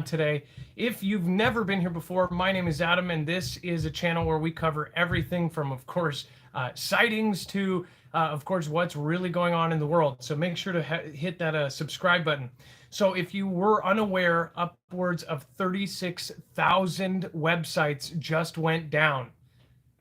today. If you've never been here before, my name is Adam, and this is a channel where we cover everything from, of course, sightings to, of course, what's really going on in the world. So make sure to hit that subscribe button. So if you were unaware, upwards of 36,000 websites just went down.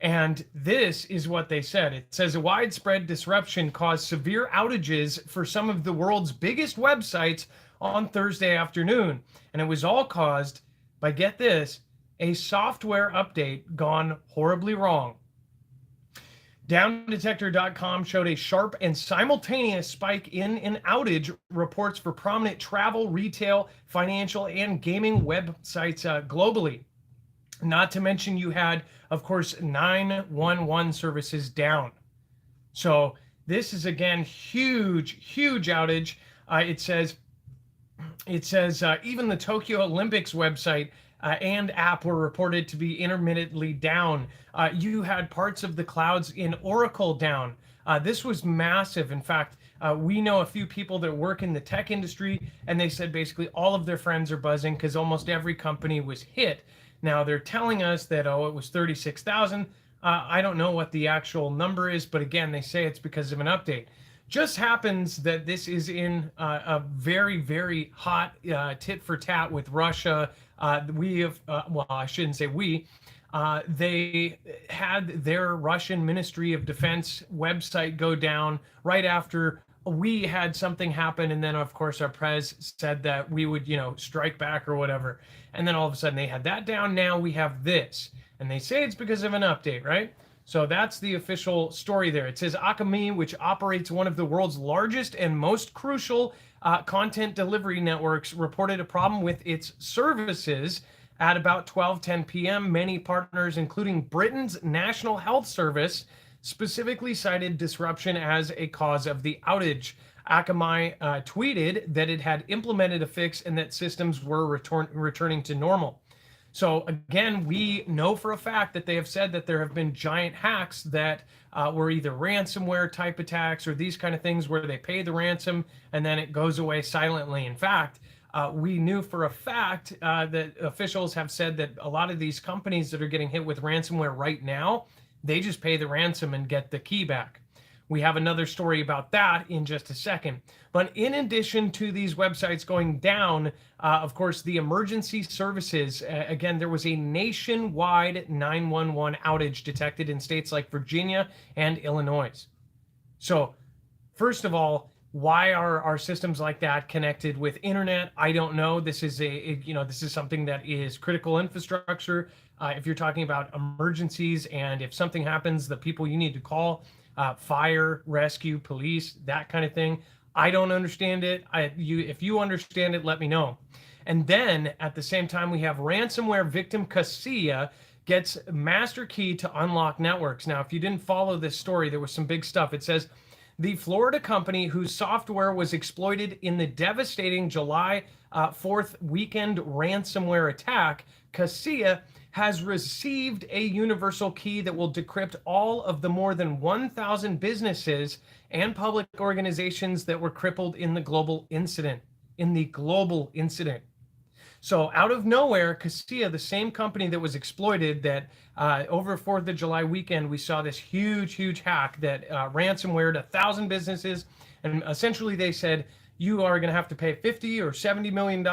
And this is what they said. It says a widespread disruption caused severe outages for some of the world's biggest websites on Thursday afternoon. And it was all caused by, get this, a software update gone horribly wrong. DownDetector.com showed a sharp and simultaneous spike in an outage reports for prominent travel, retail, financial, and gaming websites globally. Not to mention you had, of course, 911 services down. So this is, again, huge outage. It says even the Tokyo Olympics website and app were reported to be intermittently down. You had parts of the clouds in Oracle down. This was massive. In fact, we know a few people that work in the tech industry, and they said basically all of their friends are buzzing because almost every company was hit. Now they're telling us that, oh, it was 36,000. I don't know what the actual number is, but again, they say it's because of an update. Just happens that this is in a very hot tit for tat with Russia. We have, well, I shouldn't say we. They had their Russian Ministry of Defense website go down right after we had something happen, and then of course our prez said that we would, strike back or whatever, and then all of a sudden they had that down. Now we have this, and they say it's because of an update, right? So that's the official story there. It says Akamai, which operates one of the world's largest and most crucial content delivery networks, reported a problem with its services at about 12:10 p.m. Many partners, including Britain's National Health Service, specifically cited disruption as a cause of the outage. Akamai tweeted that it had implemented a fix and that systems were returning to normal. So again, we know for a fact that they have said that there have been giant hacks that were either ransomware type attacks or these kind of things where they pay the ransom and then it goes away silently. In fact, we knew for a fact that officials have said that a lot of these companies that are getting hit with ransomware right now, they just pay the ransom and get the key back. We have another story about that in just a second. But in addition to these websites going down, of course, the emergency services, again, there was a nationwide 911 outage detected in states like Virginia and Illinois. So first of all, why are our systems like that connected with internet? I don't know. This is this is something that is critical infrastructure. If you're talking about emergencies and if something happens, the people you need to call, fire, rescue, police, that kind of thing. I don't understand it. If you understand it, let me know. And then at the same time, we have ransomware victim Kaseya gets master key to unlock networks. Now, if you didn't follow this story, there was some big stuff. It says the Florida company whose software was exploited in the devastating July 4th weekend ransomware attack, Kaseya, has received a universal key that will decrypt all of the more than 1,000 businesses and public organizations that were crippled in the global incident. So out of nowhere, Kaseya, the same company that was exploited, that over 4th of July weekend, we saw this huge hack that ransomwared 1,000 businesses. And essentially they said, you are going to have to pay 50 or $70 million.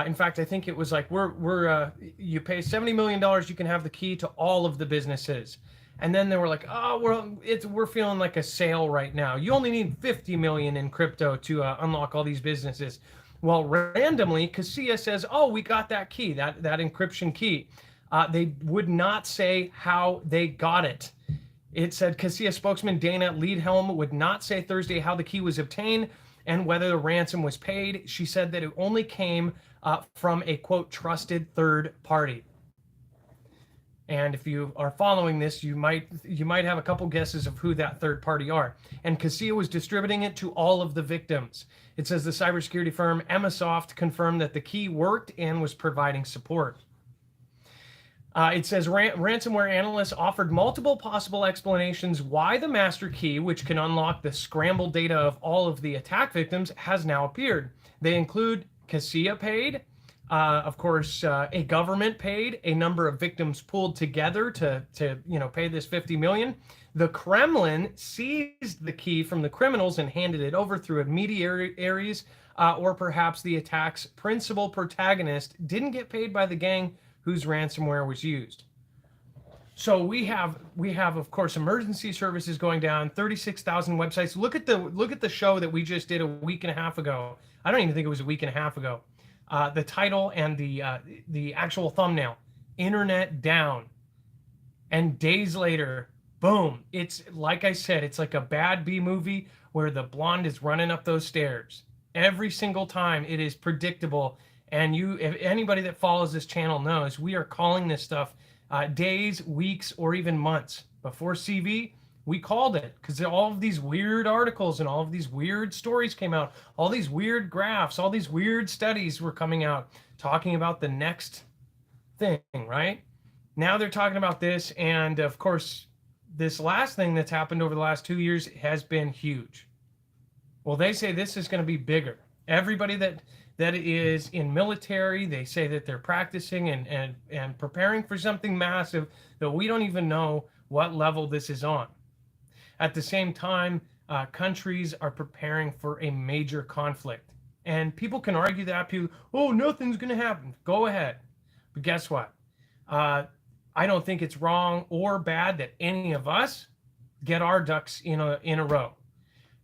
In fact, I think it was like, you pay $70 million, you can have the key to all of the businesses. And then they were like, oh, we're feeling like a sale right now. You only need 50 million in crypto to unlock all these businesses. Well, randomly, Kaseya says, oh, we got that key, that encryption key. They would not say how they got it. It said Kaseya spokesman Dana Leadhelm would not say Thursday how the key was obtained and whether the ransom was paid. She said that it only came from a, quote, trusted third party. And if you are following this, you might have a couple guesses of who that third party are. And Kaseya was distributing it to all of the victims. It says the cybersecurity firm Emasoft confirmed that the key worked and was providing support. It says ransomware analysts offered multiple possible explanations why the master key, which can unlock the scrambled data of all of the attack victims, has now appeared. They include Kaseya paid, Of course, a government paid, a number of victims pooled together to pay this 50 million. The Kremlin seized the key from the criminals and handed it over through intermediaries, or perhaps the attack's principal protagonist didn't get paid by the gang whose ransomware was used. So we have of course emergency services going down, 36,000 websites. Look at the show that we just did a week and a half ago. I don't even think it was a week and a half ago. The title and the actual thumbnail, internet down. And days later, boom, it's like I said, it's like a bad B movie where the blonde is running up those stairs. Every single time it is predictable. And if anybody that follows this channel knows, we are calling this stuff days, weeks, or even months before CV. We called it because all of these weird articles and all of these weird stories came out. All these weird graphs, all these weird studies were coming out talking about the next thing, right? Now they're talking about this. And of course, this last thing that's happened over the last 2 years has been huge. Well, they say this is going to be bigger. Everybody that is in military, they say that they're practicing and preparing for something massive that we don't even know what level this is on. At the same time, countries are preparing for a major conflict. And people can argue that, oh, nothing's going to happen. Go ahead. But guess what? I don't think it's wrong or bad that any of us get our ducks in a row.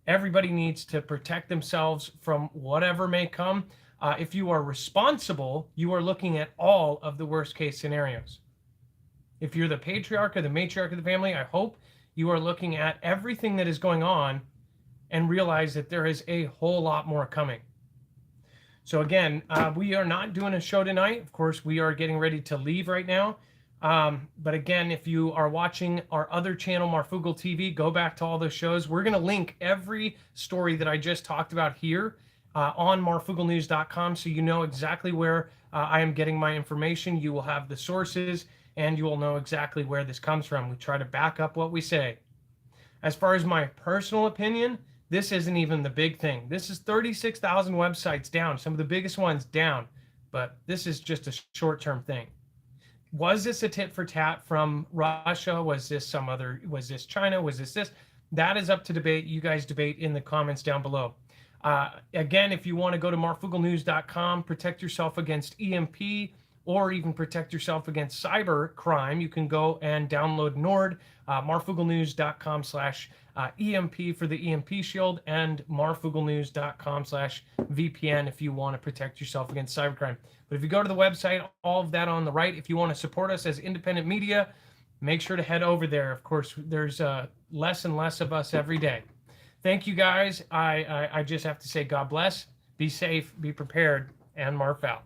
Everybody needs to protect themselves from whatever may come. If you are responsible, you are looking at all of the worst case scenarios. If you're the patriarch or the matriarch of the family, I hope you are looking at everything that is going on and realize that there is a whole lot more coming. So again, we are not doing a show tonight. Of course, we are getting ready to leave right now. But again, if you are watching our other channel, Marfoogle TV, go back to all those shows. We're going to link every story that I just talked about here on marfooglenews.com, so you know exactly where I am getting my information. You will have the sources, and you will know exactly where this comes from. We try to back up what we say. As far as my personal opinion, this isn't even the big thing. This is 36,000 websites down, some of the biggest ones down, but this is just a short-term thing. Was this a tit for tat from Russia? Was this was this China? Was this? That is up to debate. You guys debate in the comments down below. Again, if you want to go to marfooglenews.com, protect yourself against EMP, or even protect yourself against cyber crime, you can go and download Nord, marfooglenews.com/EMP for the EMP shield, and marfooglenews.com/VPN if you want to protect yourself against cybercrime. But if you go to the website, all of that on the right. If you want to support us as independent media, make sure to head over there. Of course, there's less and less of us every day. Thank you, guys. I just have to say God bless, be safe, be prepared, and Marf out.